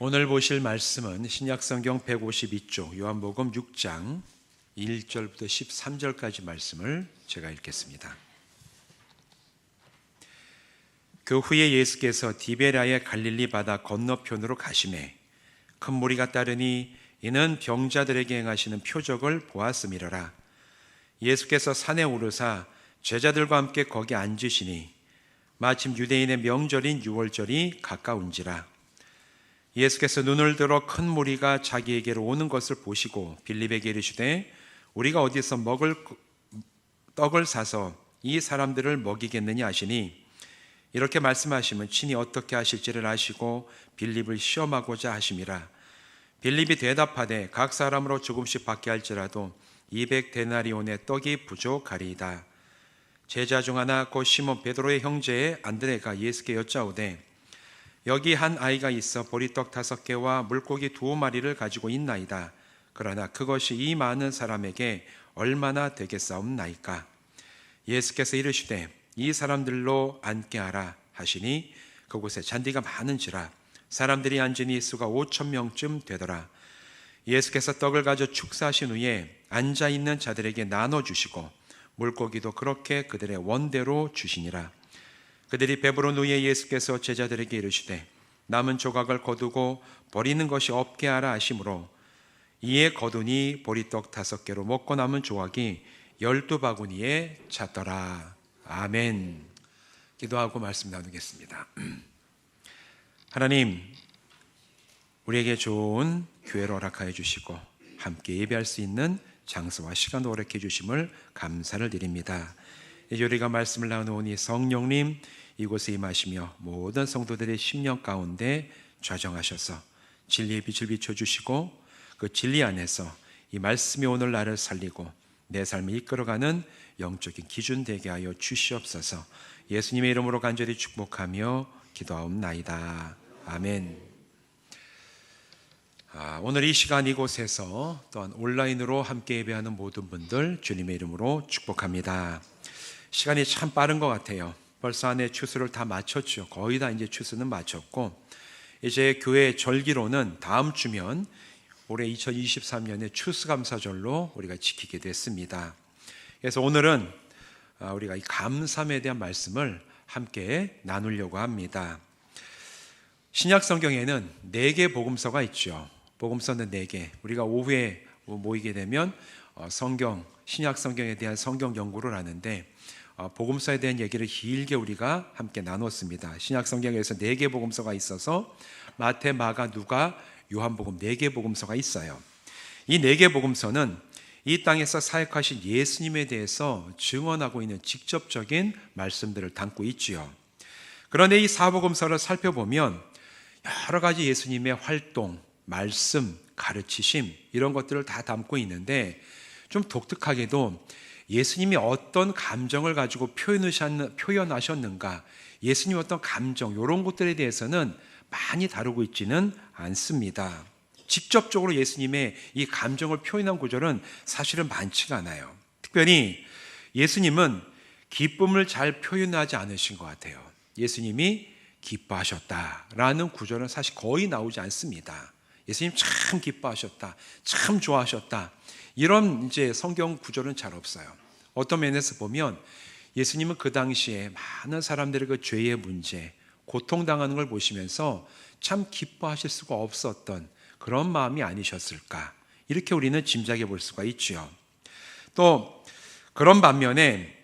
오늘 보실 말씀은 신약성경 152쪽 요한복음 6장 1절부터 13절까지 말씀을 제가 읽겠습니다. 그 후에 예수께서 디베랴의 갈릴리 바다 건너편으로 가시매 큰 무리가 따르니 이는 병자들에게 행하시는 표적을 보았음이러라. 예수께서 산에 오르사 제자들과 함께 거기 앉으시니 마침 유대인의 명절인 유월절이 가까운지라. 예수께서 눈을 들어 큰 무리가 자기에게로 오는 것을 보시고 빌립에게 이르시되 우리가 어디서 먹을 떡을 사서 이 사람들을 먹이겠느냐 하시니 이렇게 말씀하시면 친히 어떻게 하실지를 아시고 빌립을 시험하고자 하심이라. 빌립이 대답하되 각 사람으로 조금씩 받게 할지라도 200데나리온의 떡이 부족하리이다. 제자 중 하나 곧 시몬 베드로의 형제의 안드레가 예수께 여짜오되 여기 한 아이가 있어 보리떡 5개와 물고기 2마리를 가지고 있나이다. 그러나 그것이 이 많은 사람에게 얼마나 되겠사옵나이까. 예수께서 이르시되 이 사람들로 앉게 하라 하시니 그곳에 잔디가 많은지라 사람들이 앉으니 수가 5,000명쯤 되더라. 예수께서 떡을 가져 축사하신 후에 앉아있는 자들에게 나눠주시고 물고기도 그렇게 그들의 원대로 주시니라. 그들이 배부른 후에 예수께서 제자들에게 이르시되 남은 조각을 거두고 버리는 것이 없게 하라 하시므로 이에 거두니 보리떡 5개로 먹고 남은 조각이 12바구니에 찼더라. 아멘. 기도하고 말씀 나누겠습니다. 하나님, 우리에게 좋은 교회를 허락하여 주시고 함께 예배할 수 있는 장소와 시간도 허락해 주심을 감사를 드립니다. 이제 우리가 말씀을 나누오니 성령님 이곳에 임하시며 모든 성도들의 심령 가운데 좌정하셔서 진리의 빛을 비춰주시고 그 진리 안에서 이 말씀이 오늘 나를 살리고 내 삶을 이끌어가는 영적인 기준 되게 하여 주시옵소서. 예수님의 이름으로 간절히 축복하며 기도하옵나이다. 아멘. 오늘 이 시간 이곳에서 또한 온라인으로 함께 예배하는 모든 분들 주님의 이름으로 축복합니다. 시간이 참 빠른 것 같아요. 벌써 한 해 추수를 다 마쳤죠. 거의 다 이제 추수는 마쳤고 이제 교회 절기로는 다음 주면 올해 2023년의 추수감사절로 우리가 지키게 됐습니다. 그래서 오늘은 우리가 이 감사함에 대한 말씀을 함께 나누려고 합니다. 신약 성경에는 4개 복음서가 있죠. 복음서는 4개. 우리가 오후에 모이게 되면 신약 성경에 대한 성경 연구를 하는데 복음서에 대한 얘기를 길게 우리가 함께 나눴습니다. 신약 성경에서 4개 복음서가 있어서 마태, 마가, 누가, 요한복음 4개 복음서가 있어요. 이 4개 복음서는 이 땅에서 사역하신 예수님에 대해서 증언하고 있는 직접적인 말씀들을 담고 있지요. 그런데 이 사복음서를 살펴보면 여러 가지 예수님의 활동, 말씀, 가르치심 이런 것들을 다 담고 있는데 좀 독특하게도 예수님이 어떤 감정을 가지고 표현하셨는가, 예수님의 어떤 감정 이런 것들에 대해서는 많이 다루고 있지는 않습니다. 직접적으로 예수님의 이 감정을 표현한 구절은 사실은 많지가 않아요. 특별히 예수님은 기쁨을 잘 표현하지 않으신 것 같아요. 예수님이 기뻐하셨다라는 구절은 사실 거의 나오지 않습니다. 예수님 참 기뻐하셨다, 참 좋아하셨다 이런 이제 성경 구절은 잘 없어요. 어떤 면에서 보면 예수님은 그 당시에 많은 사람들의 그 죄의 문제, 고통당하는 걸 보시면서 참 기뻐하실 수가 없었던 그런 마음이 아니셨을까 이렇게 우리는 짐작해 볼 수가 있죠. 또 그런 반면에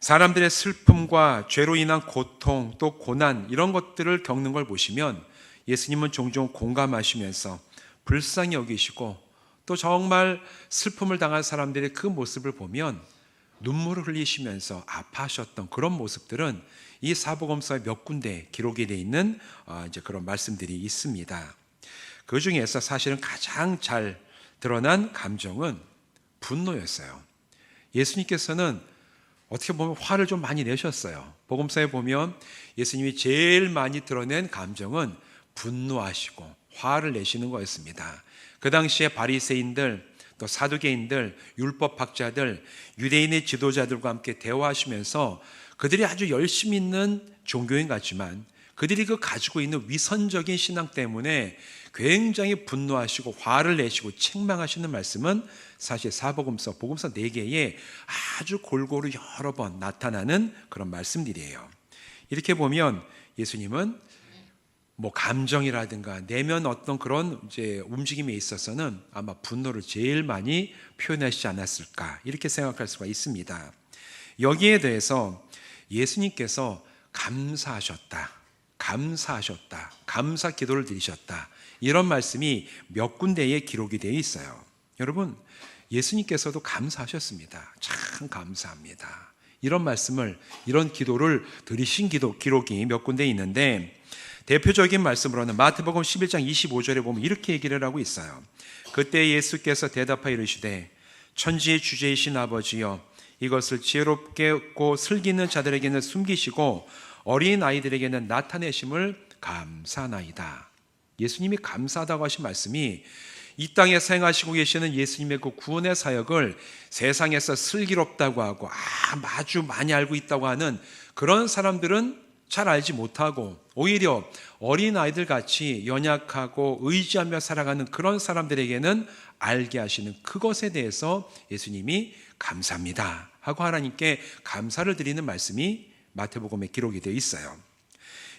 사람들의 슬픔과 죄로 인한 고통 또 고난 이런 것들을 겪는 걸 보시면 예수님은 종종 공감하시면서 불쌍히 여기시고 또 정말 슬픔을 당한 사람들의 그 모습을 보면 눈물을 흘리시면서 아파하셨던 그런 모습들은 이 사복음서에 몇 군데 기록이 되어 있는 이제 그런 말씀들이 있습니다. 그 중에서 사실은 가장 잘 드러난 감정은 분노였어요. 예수님께서는 어떻게 보면 화를 좀 많이 내셨어요. 복음서에 보면 예수님이 제일 많이 드러낸 감정은 분노하시고 화를 내시는 거였습니다. 그 당시에 바리새인들 또 사두개인들, 율법학자들, 유대인의 지도자들과 함께 대화하시면서 그들이 아주 열심히 있는 종교인 같지만 그들이 그 가지고 있는 위선적인 신앙 때문에 굉장히 분노하시고 화를 내시고 책망하시는 말씀은 사실 복음서 4개에 아주 골고루 여러 번 나타나는 그런 말씀들이에요. 이렇게 보면 예수님은 감정이라든가 내면 어떤 그런 이제 움직임에 있어서는 아마 분노를 제일 많이 표현하시지 않았을까, 이렇게 생각할 수가 있습니다. 여기에 대해서 예수님께서 감사하셨다, 감사 기도를 드리셨다, 이런 말씀이 몇 군데에 기록이 되어 있어요. 여러분, 예수님께서도 감사하셨습니다. 참 감사합니다. 이런 말씀을, 이런 기도를 드리신 기록이 몇 군데 있는데, 대표적인 말씀으로는 마태복음 11장 25절에 보면 이렇게 얘기를 하고 있어요. 그때 예수께서 대답하여 이르시되 천지의 주제이신 아버지여, 이것을 지혜롭고 슬기 있는 자들에게는 숨기시고 어린 아이들에게는 나타내심을 감사하나이다. 예수님이 감사하다고 하신 말씀이 이 땅에 사용하시고 계시는 예수님의 그 구원의 사역을 세상에서 슬기롭다고 하고 아주 많이 알고 있다고 하는 그런 사람들은 잘 알지 못하고, 오히려 어린아이들 같이 연약하고 의지하며 살아가는 그런 사람들에게는 알게 하시는 그것에 대해서 예수님이 감사합니다 하고 하나님께 감사를 드리는 말씀이 마태복음에 기록이 되어 있어요.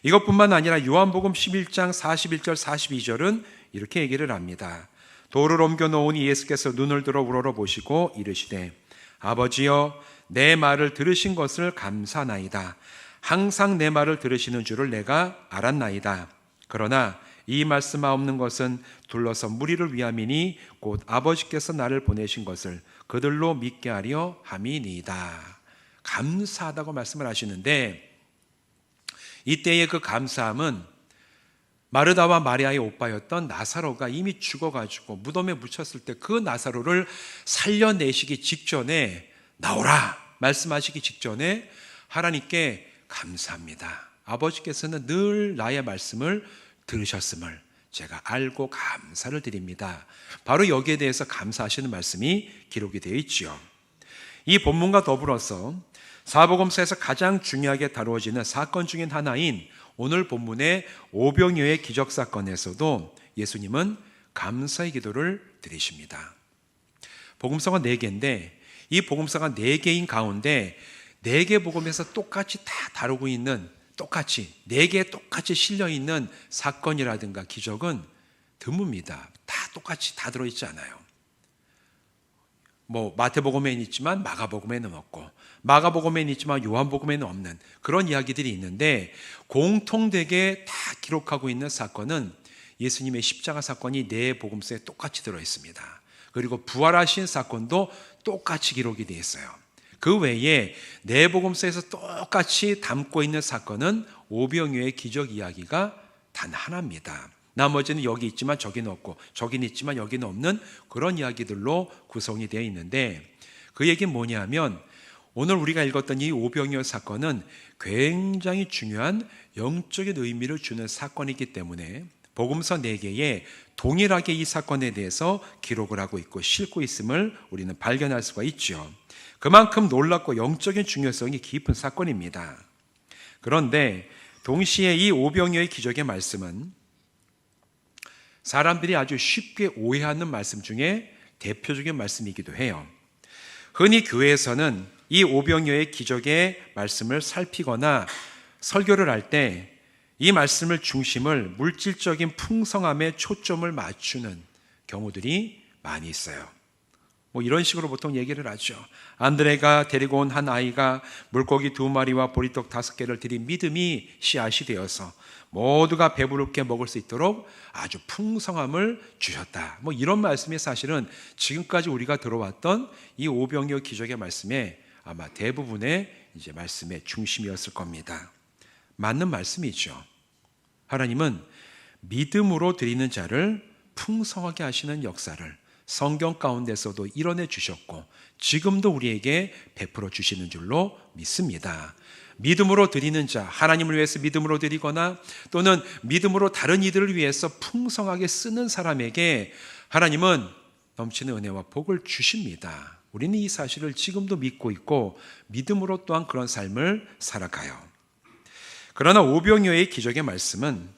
이것뿐만 아니라 요한복음 11장 41절 42절은 이렇게 얘기를 합니다. 돌을 옮겨 놓으니 예수께서 눈을 들어 우러러 보시고 이르시되 아버지여, 내 말을 들으신 것을 감사나이다. 항상 내 말을 들으시는 줄을 내가 알았나이다. 그러나 이 말씀하옵는 것은 둘러서 무리를 위함이니 곧 아버지께서 나를 보내신 것을 그들로 믿게 하려 함이니이다. 감사하다고 말씀을 하시는데, 이때의 그 감사함은 마르다와 마리아의 오빠였던 나사로가 이미 죽어가지고 무덤에 묻혔을 때 그 나사로를 살려내시기 직전에, 나오라 말씀하시기 직전에 하나님께 감사합니다. 아버지께서는 늘 나의 말씀을 들으셨음을 제가 알고 감사를 드립니다. 바로 여기에 대해서 감사하시는 말씀이 기록이 되어 있지요. 이 본문과 더불어서 사복음서에서 가장 중요하게 다루어지는 사건 중에 하나인 오늘 본문의 오병이어의 기적 사건에서도 예수님은 감사의 기도를 드리십니다. 복음서가 4개인데 이 복음서가 4개인 가운데 4개 복음에서 똑같이 다 다루고 있는, 똑같이 4개에 똑같이 실려있는 사건이라든가 기적은 드뭅니다. 다 똑같이 다 들어있지 않아요. 마태복음에는 있지만 마가복음에는 없고, 마가복음에는 있지만 요한복음에는 없는 그런 이야기들이 있는데, 공통되게 다 기록하고 있는 사건은 예수님의 십자가 사건이 4복음서에 똑같이 들어있습니다. 그리고 부활하신 사건도 똑같이 기록이 되어 있어요. 그 외에 4복음서에서 똑같이 담고 있는 사건은 오병이어의 기적 이야기가 단 하나입니다. 나머지는 여기 있지만 저기는 없고, 저기는 있지만 여기는 없는 그런 이야기들로 구성이 되어 있는데, 그 얘기는 뭐냐면 오늘 우리가 읽었던 이 오병이어 사건은 굉장히 중요한 영적인 의미를 주는 사건이기 때문에 복음서 4개에 동일하게 이 사건에 대해서 기록을 하고 있고 싣고 있음을 우리는 발견할 수가 있죠. 그만큼 놀랍고 영적인 중요성이 깊은 사건입니다. 그런데 동시에 이 오병이어의 기적의 말씀은 사람들이 아주 쉽게 오해하는 말씀 중에 대표적인 말씀이기도 해요. 흔히 교회에서는 이 오병이어의 기적의 말씀을 살피거나 설교를 할 때 이 말씀을 중심을 물질적인 풍성함에 초점을 맞추는 경우들이 많이 있어요. 이런 식으로 보통 얘기를 하죠. 안드레가 데리고 온 한 아이가 물고기 2마리와 보리떡 5개를 드린 믿음이 씨앗이 되어서 모두가 배부르게 먹을 수 있도록 아주 풍성함을 주셨다. 이런 말씀이 사실은 지금까지 우리가 들어왔던 이 오병이어 기적의 말씀에 아마 대부분의 이제 말씀의 중심이었을 겁니다. 맞는 말씀이죠. 하나님은 믿음으로 드리는 자를 풍성하게 하시는 역사를 성경 가운데서도 이뤄내 주셨고 지금도 우리에게 베풀어 주시는 줄로 믿습니다. 믿음으로 드리는 자, 하나님을 위해서 믿음으로 드리거나 또는 믿음으로 다른 이들을 위해서 풍성하게 쓰는 사람에게 하나님은 넘치는 은혜와 복을 주십니다. 우리는 이 사실을 지금도 믿고 있고 믿음으로 또한 그런 삶을 살아가요. 그러나 오병이어의 기적의 말씀은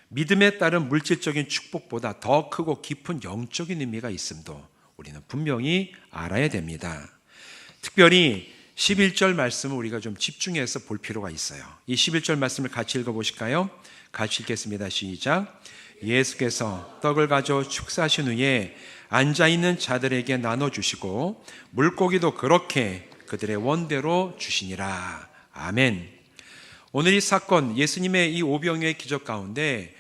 믿음에 따른 물질적인 축복보다 더 크고 깊은 영적인 의미가 있음도 우리는 분명히 알아야 됩니다. 특별히 11절 말씀을 우리가 좀 집중해서 볼 필요가 있어요. 이 11절 말씀을 같이 읽어보실까요? 같이 읽겠습니다. 시작. 예수께서 떡을 가져 축사하신 후에 앉아있는 자들에게 나눠주시고 물고기도 그렇게 그들의 원대로 주시니라. 아멘. 오늘 이 사건, 예수님의 이 오병이어의 기적 가운데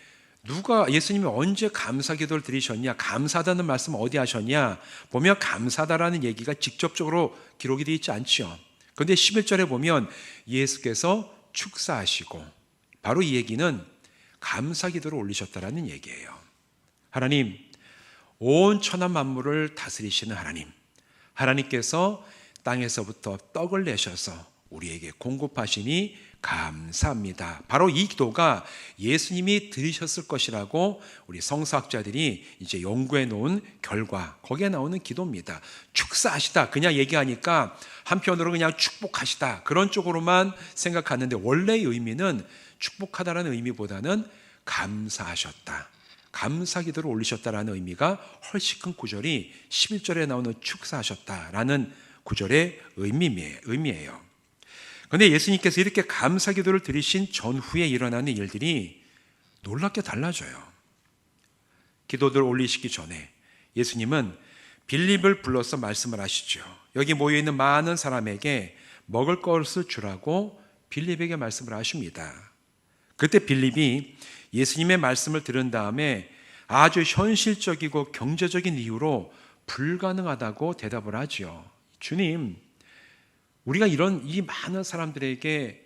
예수님이 언제 감사 기도를 드리셨냐, 감사하다는 말씀 어디 하셨냐 보면 감사하다라는 얘기가 직접적으로 기록이 되어 있지 않죠. 그런데 11절에 보면 예수께서 축사하시고, 바로 이 얘기는 감사 기도를 올리셨다라는 얘기예요. 하나님, 온 천하 만물을 다스리시는 하나님께서 땅에서부터 떡을 내셔서 우리에게 공급하시니 감사합니다. 바로 이 기도가 예수님이 드리셨을 것이라고 우리 성서학자들이 이제 연구해 놓은 결과, 거기에 나오는 기도입니다. 축사하시다 그냥 얘기하니까 한편으로 그냥 축복하시다 그런 쪽으로만 생각하는데, 원래의 의미는 축복하다라는 의미보다는 감사하셨다, 감사 기도를 올리셨다라는 의미가 훨씬 큰 구절이 11절에 나오는 축사하셨다라는 구절의 의미예요. 그런데 예수님께서 이렇게 감사 기도를 드리신 전후에 일어나는 일들이 놀랍게 달라져요. 기도를 올리시기 전에 예수님은 빌립을 불러서 말씀을 하시죠. 여기 모여있는 많은 사람에게 먹을 것을 주라고 빌립에게 말씀을 하십니다. 그때 빌립이 예수님의 말씀을 들은 다음에 아주 현실적이고 경제적인 이유로 불가능하다고 대답을 하죠. 주님, 우리가 이 많은 사람들에게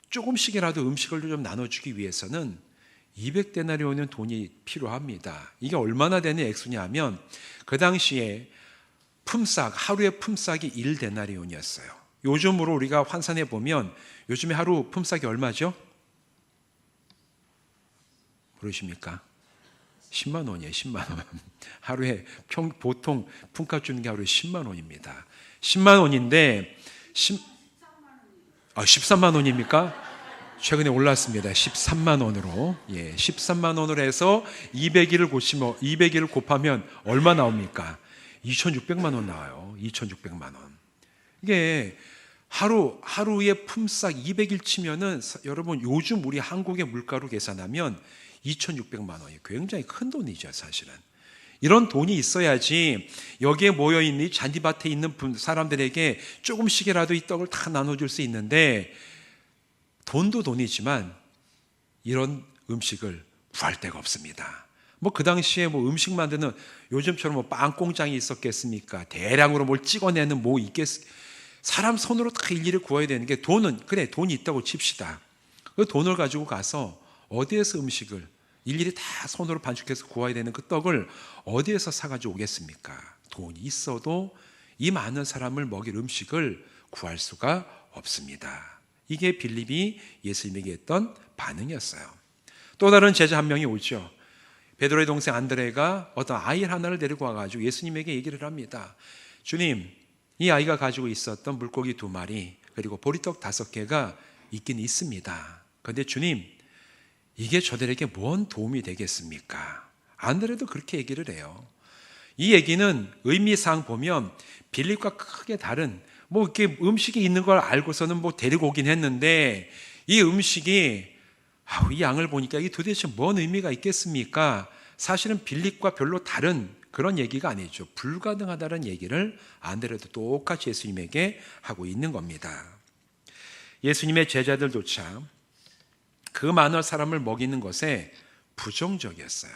조금씩이라도 음식을 좀 나눠주기 위해서는 200데나리온의 돈이 필요합니다. 이게 얼마나 되는 액수냐 하면 그 당시에 하루의 품삯이 1데나리온이었어요. 요즘으로 우리가 환산해 보면 요즘에 하루 품삯이 얼마죠? 모르십니까? 10만 원이에요. 10만 원. 하루에 보통 품값 주는 게 하루에 10만 원입니다. 10만 원인데 13만 원입니까? 최근에 올랐습니다. 13만 원으로. 13만 원으로 해서 200일을 곱하면 얼마 나옵니까? 2,600만 원 나와요. 2,600만 원. 이게 하루의 품삯 200일 치면은 여러분 요즘 우리 한국의 물가로 계산하면 2,600만 원이 굉장히 큰 돈이죠, 사실은. 이런 돈이 있어야지 여기에 모여있는 잔디밭에 있는 사람들에게 조금씩이라도 이 떡을 다 나눠줄 수 있는데, 돈도 돈이지만 이런 음식을 구할 데가 없습니다. 그 당시에 음식 만드는 요즘처럼 빵 공장이 있었겠습니까? 대량으로 뭘 찍어내는 사람 손으로 다 일일이 구워야 되는 게, 돈이 있다고 칩시다. 그 돈을 가지고 가서 어디에서 음식을 일일이 다 손으로 반죽해서 구워야 되는 그 떡을 어디에서 사가지고 오겠습니까? 돈이 있어도 이 많은 사람을 먹일 음식을 구할 수가 없습니다. 이게 빌립이 예수님에게 했던 반응이었어요. 또 다른 제자 한 명이 오죠. 베드로의 동생 안드레가 어떤 아이 하나를 데리고 와가지고 예수님에게 얘기를 합니다. 주님, 이 아이가 가지고 있었던 물고기 2마리 그리고 보리떡 5개가 있긴 있습니다. 그런데 주님, 이게 저들에게 뭔 도움이 되겠습니까? 안드레도 그렇게 얘기를 해요. 이 얘기는 의미상 보면 빌립과 크게 다른, 이렇게 음식이 있는 걸 알고서는 데리고 오긴 했는데, 이 음식이 이 양을 보니까 이게 도대체 뭔 의미가 있겠습니까? 사실은 빌립과 별로 다른 그런 얘기가 아니죠. 불가능하다는 얘기를 안드레도 똑같이 예수님에게 하고 있는 겁니다. 예수님의 제자들조차 그 많은 사람을 먹이는 것에 부정적이었어요.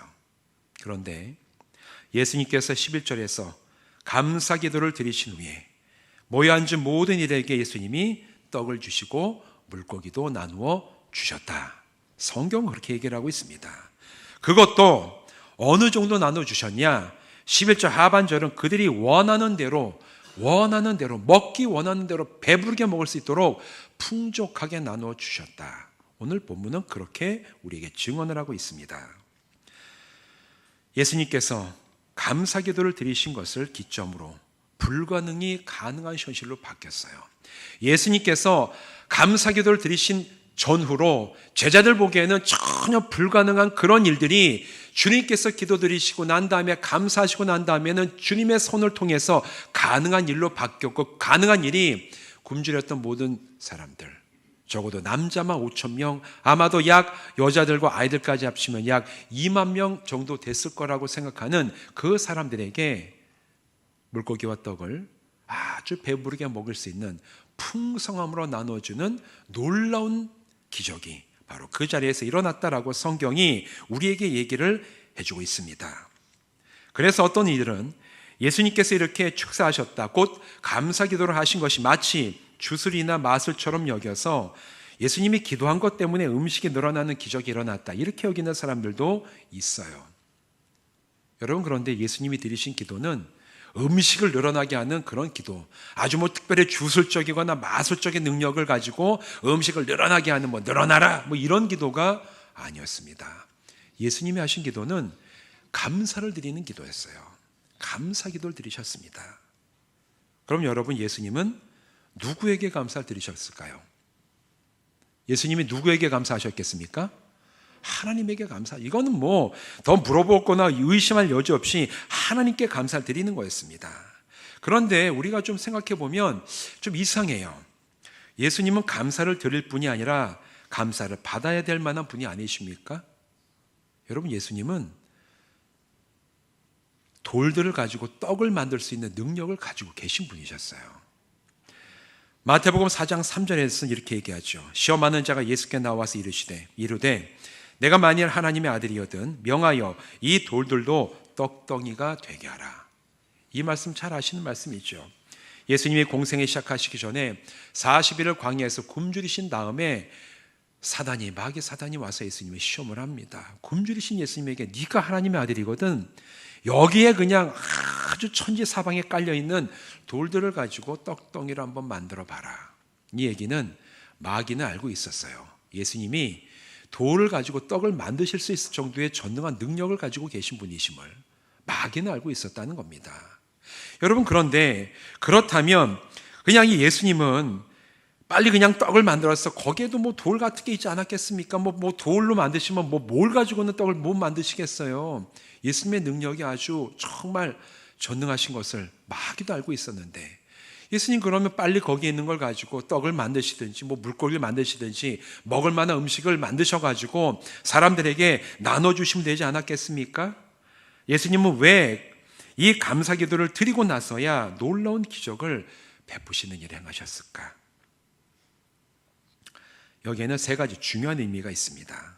그런데 예수님께서 11절에서 감사 기도를 드리신 후에 모여 앉은 모든 이들에게 예수님이 떡을 주시고 물고기도 나누어 주셨다. 성경은 그렇게 얘기를 하고 있습니다. 그것도 어느 정도 나눠주셨냐? 11절 하반절은 그들이 원하는 대로 먹기 원하는 대로 배부르게 먹을 수 있도록 풍족하게 나누어 주셨다. 오늘 본문은 그렇게 우리에게 증언을 하고 있습니다. 예수님께서 감사 기도를 드리신 것을 기점으로 불가능이 가능한 현실로 바뀌었어요. 예수님께서 감사 기도를 드리신 전후로 제자들 보기에는 전혀 불가능한 그런 일들이 주님께서 기도드리시고 난 다음에 감사하시고 난 다음에는 주님의 손을 통해서 가능한 일로 바뀌었고, 가능한 일이 굶주렸던 모든 사람들, 적어도 남자만 5천 명, 아마도 약 여자들과 아이들까지 합치면 약 2만 명 정도 됐을 거라고 생각하는 그 사람들에게 물고기와 떡을 아주 배부르게 먹을 수 있는 풍성함으로 나눠주는 놀라운 기적이 바로 그 자리에서 일어났다라고 성경이 우리에게 얘기를 해주고 있습니다. 그래서 어떤 이들은 예수님께서 이렇게 축사하셨다, 곧 감사 기도를 하신 것이 마치 주술이나 마술처럼 여겨서 예수님이 기도한 것 때문에 음식이 늘어나는 기적이 일어났다, 이렇게 여기는 사람들도 있어요. 여러분, 그런데 예수님이 드리신 기도는 음식을 늘어나게 하는 그런 기도, 아주 특별히 주술적이거나 마술적인 능력을 가지고 음식을 늘어나게 하는 늘어나라 이런 기도가 아니었습니다. 예수님이 하신 기도는 감사를 드리는 기도였어요. 감사 기도를 드리셨습니다. 그럼 여러분, 예수님은 누구에게 감사를 드리셨을까요? 예수님이 누구에게 감사하셨겠습니까? 하나님에게 감사. 이거는 더 물어보거나 의심할 여지 없이 하나님께 감사를 드리는 거였습니다. 그런데 우리가 좀 생각해 보면 좀 이상해요. 예수님은 감사를 드릴 분이 아니라 감사를 받아야 될 만한 분이 아니십니까? 여러분, 예수님은 돌들을 가지고 떡을 만들 수 있는 능력을 가지고 계신 분이셨어요. 마태복음 4장 3절에서는 이렇게 얘기하죠. 시험하는 자가 예수께 나와서 이르되 내가 만일 하나님의 아들이거든 명하여 이 돌들도 떡덩이가 되게 하라. 이 말씀 잘 아시는 말씀이죠. 예수님이 공생에 시작하시기 전에 40일을 광야에서 굶주리신 다음에 마귀 사단이 와서 예수님의 시험을 합니다. 굶주리신 예수님에게 네가 하나님의 아들이거든 여기에 그냥 아주 천지사방에 깔려있는 돌들을 가지고 떡덩이를 한번 만들어 봐라. 이 얘기는 마귀는 알고 있었어요. 예수님이 돌을 가지고 떡을 만드실 수 있을 정도의 전능한 능력을 가지고 계신 분이심을 마귀는 알고 있었다는 겁니다. 여러분, 그런데 그렇다면 그냥 이 예수님은 빨리 그냥 떡을 만들어서 거기에도 돌 같은 게 있지 않았겠습니까? 돌로 만드시면 뭘 가지고는 떡을 못 만드시겠어요? 예수님의 능력이 아주 정말 전능하신 것을 마귀도 알고 있었는데, 예수님 그러면 빨리 거기에 있는 걸 가지고 떡을 만드시든지 물고기를 만드시든지 먹을 만한 음식을 만드셔가지고 사람들에게 나눠주시면 되지 않았겠습니까? 예수님은 왜 이 감사 기도를 드리고 나서야 놀라운 기적을 베푸시는 일을 행하셨을까? 여기에는 세 가지 중요한 의미가 있습니다.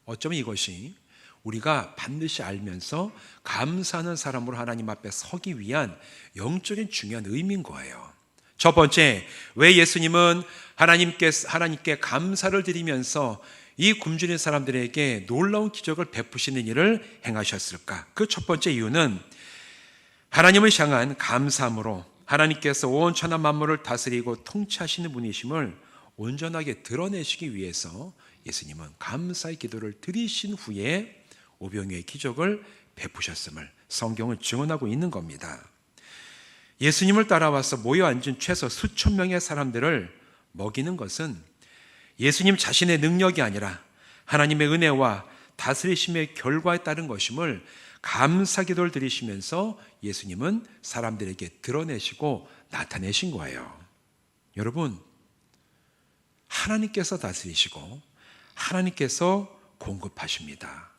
어쩌면 이것이 우리가 반드시 알면서 감사하는 사람으로 하나님 앞에 서기 위한 영적인 중요한 의미인 거예요. 첫 번째, 왜 예수님은 하나님께 감사를 드리면서 이 굶주린 사람들에게 놀라운 기적을 베푸시는 일을 행하셨을까? 그 첫 번째 이유는 하나님을 향한 감사함으로 하나님께서 온 천하 만물을 다스리고 통치하시는 분이심을 온전하게 드러내시기 위해서 예수님은 감사의 기도를 드리신 후에 오병이어의 기적을 베푸셨음을 성경은 증언하고 있는 겁니다. 예수님을 따라와서 모여 앉은 최소 수천 명의 사람들을 먹이는 것은 예수님 자신의 능력이 아니라 하나님의 은혜와 다스리심의 결과에 따른 것임을 감사 기도를 드리시면서 예수님은 사람들에게 드러내시고 나타내신 거예요. 여러분, 하나님께서 다스리시고 하나님께서 공급하십니다.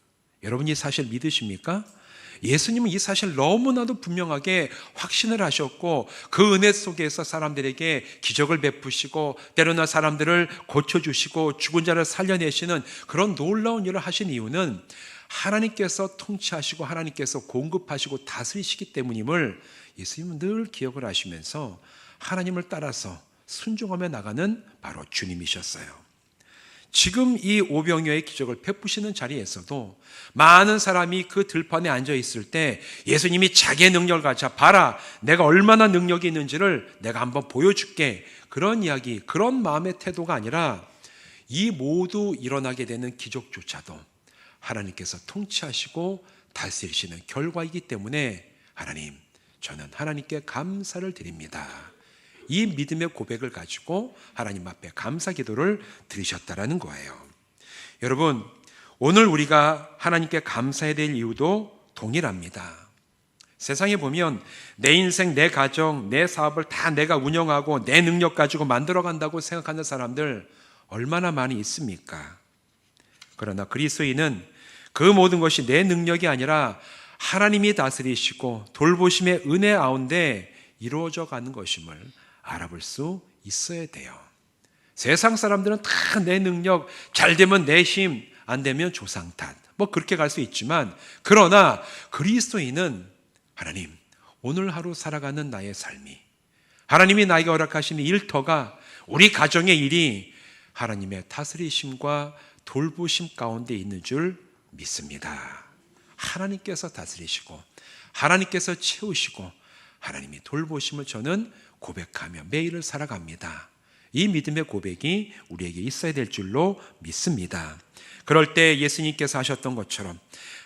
여러분, 이 사실 믿으십니까? 예수님은 이 사실 너무나도 분명하게 확신을 하셨고 그 은혜 속에서 사람들에게 기적을 베푸시고 때로는 사람들을 고쳐주시고 죽은 자를 살려내시는 그런 놀라운 일을 하신 이유는 하나님께서 통치하시고 하나님께서 공급하시고 다스리시기 때문임을 예수님은 늘 기억을 하시면서 하나님을 따라서 순종하며 나가는 바로 주님이셨어요. 지금 이 오병이어의 기적을 베푸시는 자리에서도 많은 사람이 그 들판에 앉아 있을 때 예수님이 자기의 능력을 가져 봐라, 내가 얼마나 능력이 있는지를 내가 한번 보여줄게, 그런 이야기, 그런 마음의 태도가 아니라 이 모두 일어나게 되는 기적조차도 하나님께서 통치하시고 다스리시는 결과이기 때문에 하나님, 저는 하나님께 감사를 드립니다, 이 믿음의 고백을 가지고 하나님 앞에 감사 기도를 드리셨다라는 거예요. 여러분, 오늘 우리가 하나님께 감사해야 될 이유도 동일합니다. 세상에 보면 내 인생, 내 가정, 내 사업을 다 내가 운영하고 내 능력 가지고 만들어 간다고 생각하는 사람들 얼마나 많이 있습니까? 그러나 그리스도인은 그 모든 것이 내 능력이 아니라 하나님이 다스리시고 돌보심의 은혜 가운데 이루어져 가는 것임을 알아볼 수 있어야 돼요. 세상 사람들은 다 내 능력, 잘 되면 내 힘, 안 되면 조상 탓, 뭐 그렇게 갈 수 있지만, 그러나 그리스도인은 하나님, 오늘 하루 살아가는 나의 삶이, 하나님이 나에게 허락하신 일터가, 우리 가정의 일이 하나님의 다스리심과 돌보심 가운데 있는 줄 믿습니다. 하나님께서 다스리시고 하나님께서 채우시고 하나님이 돌보심을 저는 고백하며 매일을 살아갑니다. 이 믿음의 고백이 우리에게 있어야 될 줄로 믿습니다. 그럴 때 예수님께서 하셨던 것처럼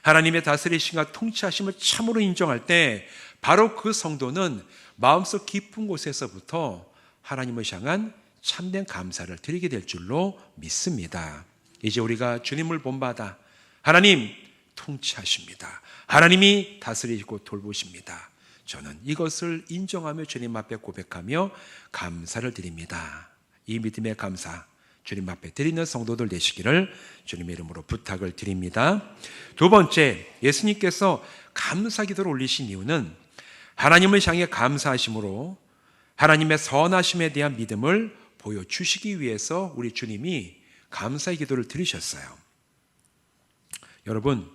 하나님의 다스리심과 통치하심을 참으로 인정할 때 바로 그 성도는 마음속 깊은 곳에서부터 하나님을 향한 참된 감사를 드리게 될 줄로 믿습니다. 이제 우리가 주님을 본받아 하나님 통치하십니다. 하나님이 다스리시고 돌보십니다. 저는 이것을 인정하며 주님 앞에 고백하며 감사를 드립니다. 이 믿음의 감사 주님 앞에 드리는 성도들 되시기를 주님의 이름으로 부탁을 드립니다. 두 번째, 예수님께서 감사 기도를 올리신 이유는 하나님을 향해 감사하심으로 하나님의 선하심에 대한 믿음을 보여주시기 위해서 우리 주님이 감사의 기도를 드리셨어요. 여러분,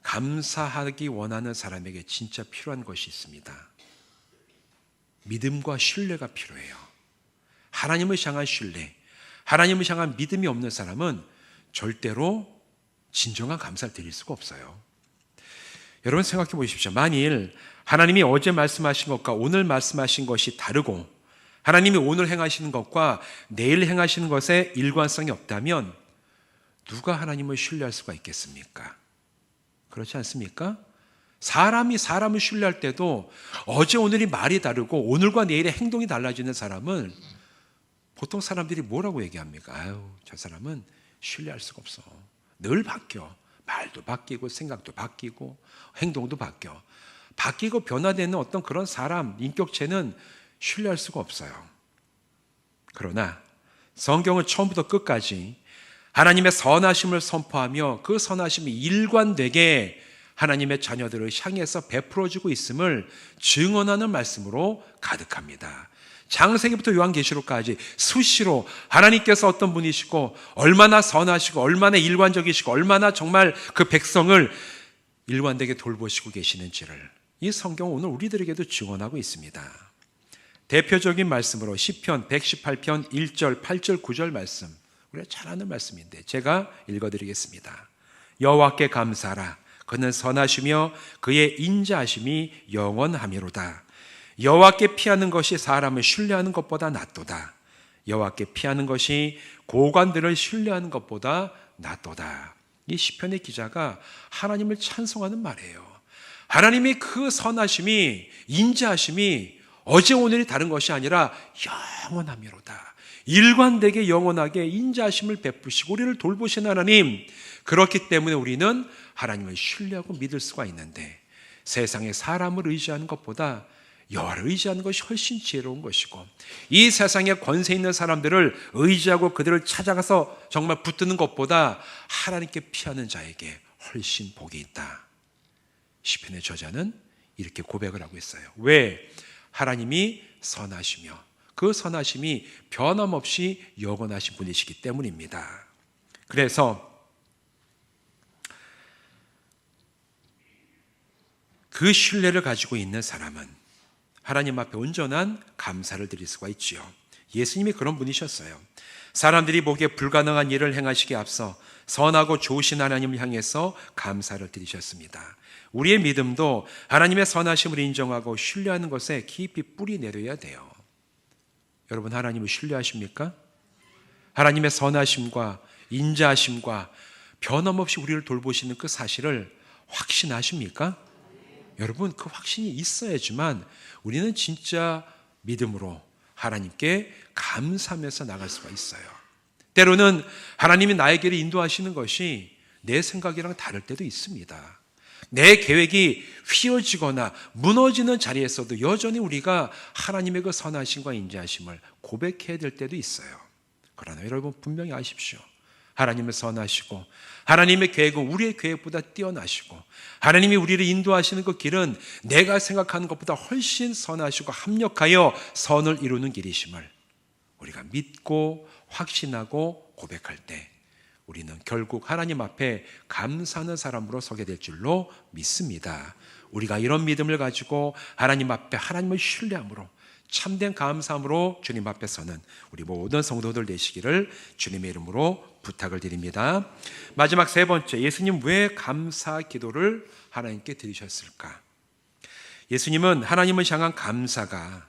감사하기 원하는 사람에게 진짜 필요한 것이 있습니다. 믿음과 신뢰가 필요해요. 하나님을 향한 신뢰, 하나님을 향한 믿음이 없는 사람은 절대로 진정한 감사를 드릴 수가 없어요. 여러분 생각해 보십시오. 만일 하나님이 어제 말씀하신 것과 오늘 말씀하신 것이 다르고 하나님이 오늘 행하시는 것과 내일 행하시는 것에 일관성이 없다면 누가 하나님을 신뢰할 수가 있겠습니까? 그렇지 않습니까? 사람이 사람을 신뢰할 때도 어제 오늘이 말이 다르고 오늘과 내일의 행동이 달라지는 사람은 보통 사람들이 뭐라고 얘기합니까? 아유, 저 사람은 신뢰할 수가 없어. 늘 바뀌어. 말도 바뀌고 생각도 바뀌고 행동도 바뀌어. 바뀌고 변화되는 어떤 그런 사람, 인격체는 신뢰할 수가 없어요. 그러나 성경은 처음부터 끝까지 하나님의 선하심을 선포하며 그 선하심이 일관되게 하나님의 자녀들을 향해서 베풀어지고 있음을 증언하는 말씀으로 가득합니다. 창세기부터 요한계시록까지 수시로 하나님께서 어떤 분이시고 얼마나 선하시고 얼마나 일관적이시고 얼마나 정말 그 백성을 일관되게 돌보시고 계시는지를 이 성경은 오늘 우리들에게도 증언하고 있습니다. 대표적인 말씀으로 시편 118편 1절, 8절, 9절 말씀, 우리가 잘 아는 말씀인데 제가 읽어드리겠습니다. 여호와께 감사하라. 그는 선하시며 그의 인자하심이 영원하미로다. 여호와께 피하는 것이 사람을 신뢰하는 것보다 낫도다. 여호와께 피하는 것이 고관들을 신뢰하는 것보다 낫도다. 이 시편의 기자가 하나님을 찬송하는 말이에요. 하나님이 그 선하심이, 인자하심이 어제 오늘이 다른 것이 아니라 영원하미로다. 일관되게 영원하게 인자하심을 베푸시고 우리를 돌보신 하나님, 그렇기 때문에 우리는 하나님을 신뢰하고 믿을 수가 있는데 세상에 사람을 의지하는 것보다 여호와를 의지하는 것이 훨씬 지혜로운 것이고 이 세상에 권세 있는 사람들을 의지하고 그들을 찾아가서 정말 붙드는 것보다 하나님께 피하는 자에게 훨씬 복이 있다. 시편의 저자는 이렇게 고백을 하고 있어요. 왜? 하나님이 선하시며 그 선하심이 변함없이 영원하신 분이시기 때문입니다. 그래서 그 신뢰를 가지고 있는 사람은 하나님 앞에 온전한 감사를 드릴 수가 있지요. 예수님이 그런 분이셨어요. 사람들이 보기에 불가능한 일을 행하시기에 앞서 선하고 좋으신 하나님을 향해서 감사를 드리셨습니다. 우리의 믿음도 하나님의 선하심을 인정하고 신뢰하는 것에 깊이 뿌리 내려야 돼요. 여러분, 하나님을 신뢰하십니까? 하나님의 선하심과 인자하심과 변함없이 우리를 돌보시는 그 사실을 확신하십니까? 여러분, 그 확신이 있어야지만 우리는 진짜 믿음으로 하나님께 감사하면서 나갈 수가 있어요. 때로는 하나님이 나의 길을 인도하시는 것이 내 생각이랑 다를 때도 있습니다. 내 계획이 휘어지거나 무너지는 자리에서도 여전히 우리가 하나님의 그 선하심과 인자하심을 고백해야 될 때도 있어요. 그러나 여러분 분명히 아십시오. 하나님은 선하시고 하나님의 계획은 우리의 계획보다 뛰어나시고 하나님이 우리를 인도하시는 그 길은 내가 생각하는 것보다 훨씬 선하시고 합력하여 선을 이루는 길이심을 우리가 믿고 확신하고 고백할 때 우리는 결국 하나님 앞에 감사하는 사람으로 서게 될 줄로 믿습니다. 우리가 이런 믿음을 가지고 하나님 앞에 하나님을 신뢰함으로 참된 감사함으로 주님 앞에 서는 우리 모든 성도들 되시기를 주님의 이름으로 부탁을 드립니다. 마지막 세 번째, 예수님 왜 감사 기도를 하나님께 드리셨을까? 예수님은 하나님을 향한 감사가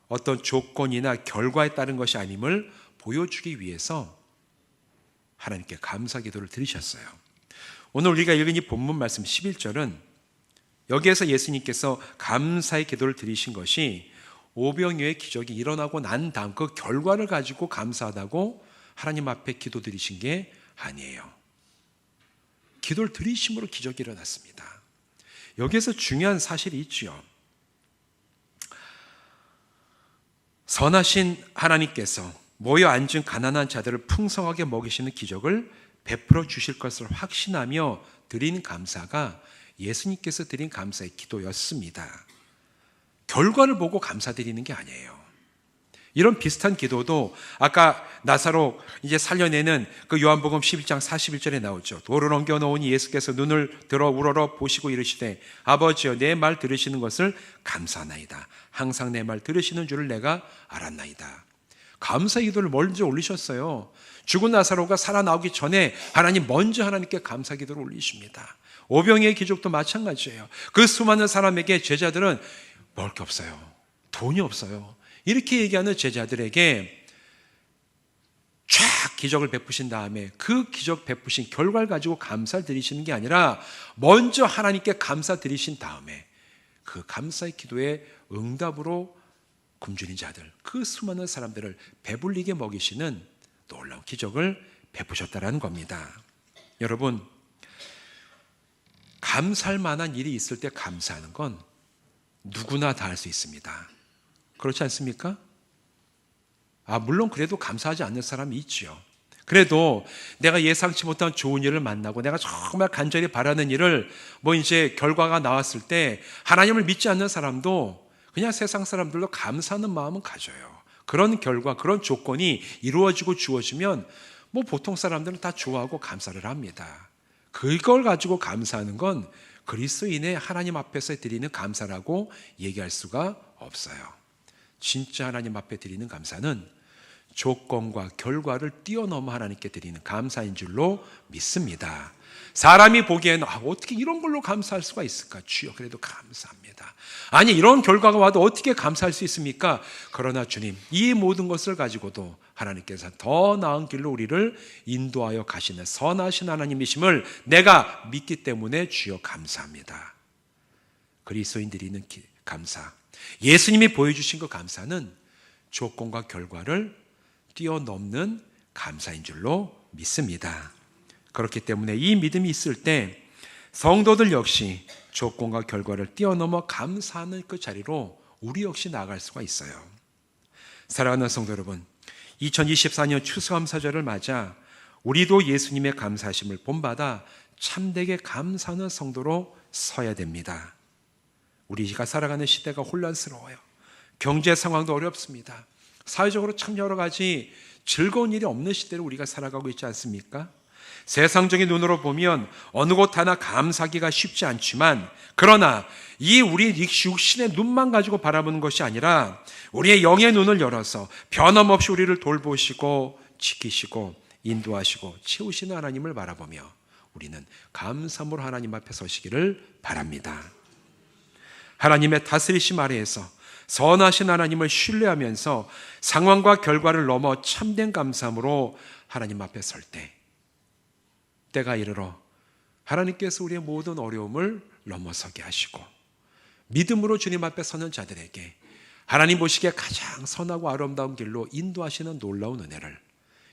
어떤 조건이나 결과에 따른 것이 아님을 보여주기 위해서 하나님께 감사 기도를 드리셨어요. 오늘 우리가 읽은 이 본문 말씀 11절은 여기에서 예수님께서 감사의 기도를 드리신 것이 오병이어의 기적이 일어나고 난 다음 그 결과를 가지고 감사하다고 하나님 앞에 기도 드리신 게 아니에요. 기도를 드리심으로 기적이 일어났습니다. 여기에서 중요한 사실이 있지요. 선하신 하나님께서 모여 앉은 가난한 자들을 풍성하게 먹이시는 기적을 베풀어 주실 것을 확신하며 드린 감사가 예수님께서 드린 감사의 기도였습니다. 결과를 보고 감사드리는 게 아니에요. 이런 비슷한 기도도 아까 나사로 이제 살려내는 그 요한복음 11장 41절에 나오죠. 돌을 옮겨 놓으니 예수께서 눈을 들어 우러러 보시고 이르시되 아버지여 내 말 들으시는 것을 감사하나이다. 항상 내 말 들으시는 줄을 내가 알았나이다. 감사의 기도를 먼저 올리셨어요. 죽은 나사로가 살아나오기 전에 하나님 먼저 하나님께 감사 기도를 올리십니다. 오병이의 기적도 마찬가지예요. 그 수많은 사람에게 제자들은 먹을 게 없어요. 돈이 없어요. 이렇게 얘기하는 제자들에게 쫙 기적을 베푸신 다음에 그 기적 베푸신 결과를 가지고 감사를 드리시는 게 아니라 먼저 하나님께 감사 드리신 다음에 그 감사의 기도의 응답으로 굶주린 자들, 그 수많은 사람들을 배불리게 먹이시는 놀라운 기적을 베푸셨다는 겁니다. 여러분, 감사할 만한 일이 있을 때 감사하는 건 누구나 다 할 수 있습니다. 그렇지 않습니까? 물론 그래도 감사하지 않는 사람이 있죠. 그래도 내가 예상치 못한 좋은 일을 만나고 내가 정말 간절히 바라는 일을 이제 결과가 나왔을 때 하나님을 믿지 않는 사람도 그냥 세상 사람들도 감사하는 마음은 가져요. 그런 결과, 그런 조건이 이루어지고 주어지면 보통 사람들은 다 좋아하고 감사를 합니다. 그걸 가지고 감사하는 건 그리스도인의 하나님 앞에서 드리는 감사라고 얘기할 수가 없어요. 진짜 하나님 앞에 드리는 감사는 조건과 결과를 뛰어넘어 하나님께 드리는 감사인 줄로 믿습니다. 사람이 보기에는 어떻게 이런 걸로 감사할 수가 있을까? 주여 그래도 감사합니다. 아니 이런 결과가 와도 어떻게 감사할 수 있습니까? 그러나 주님, 이 모든 것을 가지고도 하나님께서 더 나은 길로 우리를 인도하여 가시는 선하신 하나님이심을 내가 믿기 때문에 주여 감사합니다. 그리스도인 드리는 감사, 예수님이 보여주신 그 감사는 조건과 결과를 뛰어넘는 감사인 줄로 믿습니다. 그렇기 때문에 이 믿음이 있을 때 성도들 역시 조건과 결과를 뛰어넘어 감사하는 그 자리로 우리 역시 나아갈 수가 있어요. 사랑하는 성도 여러분, 2024년 추수감사절을 맞아 우리도 예수님의 감사하심을 본받아 참되게 감사하는 성도로 서야 됩니다. 우리가 살아가는 시대가 혼란스러워요. 경제 상황도 어렵습니다. 사회적으로 참 여러 가지 즐거운 일이 없는 시대를 우리가 살아가고 있지 않습니까? 세상적인 눈으로 보면 어느 곳 하나 감사하기가 쉽지 않지만, 그러나 이 우리 육신의 눈만 가지고 바라보는 것이 아니라 우리의 영의 눈을 열어서 변함없이 우리를 돌보시고 지키시고 인도하시고 채우시는 하나님을 바라보며 우리는 감사함으로 하나님 앞에 서시기를 바랍니다. 하나님의 다스리심 아래에서 선하신 하나님을 신뢰하면서 상황과 결과를 넘어 참된 감사함으로 하나님 앞에 설 때, 때가 이르러 하나님께서 우리의 모든 어려움을 넘어서게 하시고 믿음으로 주님 앞에 서는 자들에게 하나님 보시기에 가장 선하고 아름다운 길로 인도하시는 놀라운 은혜를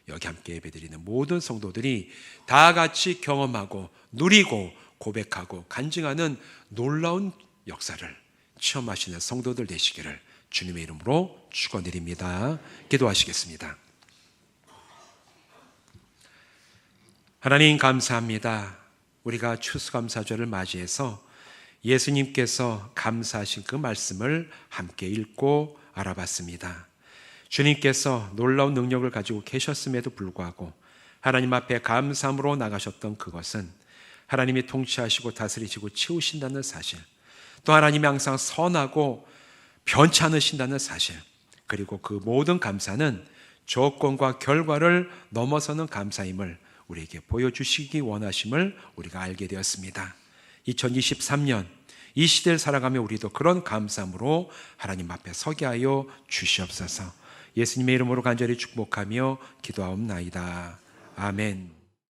여기 함께 예배드리는 모든 성도들이 다 같이 경험하고 누리고 고백하고 간증하는 놀라운 역사를 체험하시는 성도들 되시기를 주님의 이름으로 축원드립니다. 기도하시겠습니다. 하나님 감사합니다. 우리가 추수감사절을 맞이해서 예수님께서 감사하신 그 말씀을 함께 읽고 알아봤습니다. 주님께서 놀라운 능력을 가지고 계셨음에도 불구하고 하나님 앞에 감사함으로 나가셨던 그것은 하나님이 통치하시고 다스리시고 치우신다는 사실, 또 하나님이 항상 선하고 변치 않으신다는 사실, 그리고 그 모든 감사는 조건과 결과를 넘어서는 감사임을 우리에게 보여주시기 원하심을 우리가 알게 되었습니다. 2023년 이 시대를 살아가며 우리도 그런 감사함으로 하나님 앞에 서게 하여 주시옵소서. 예수님의 이름으로 간절히 축복하며 기도하옵나이다. 아멘.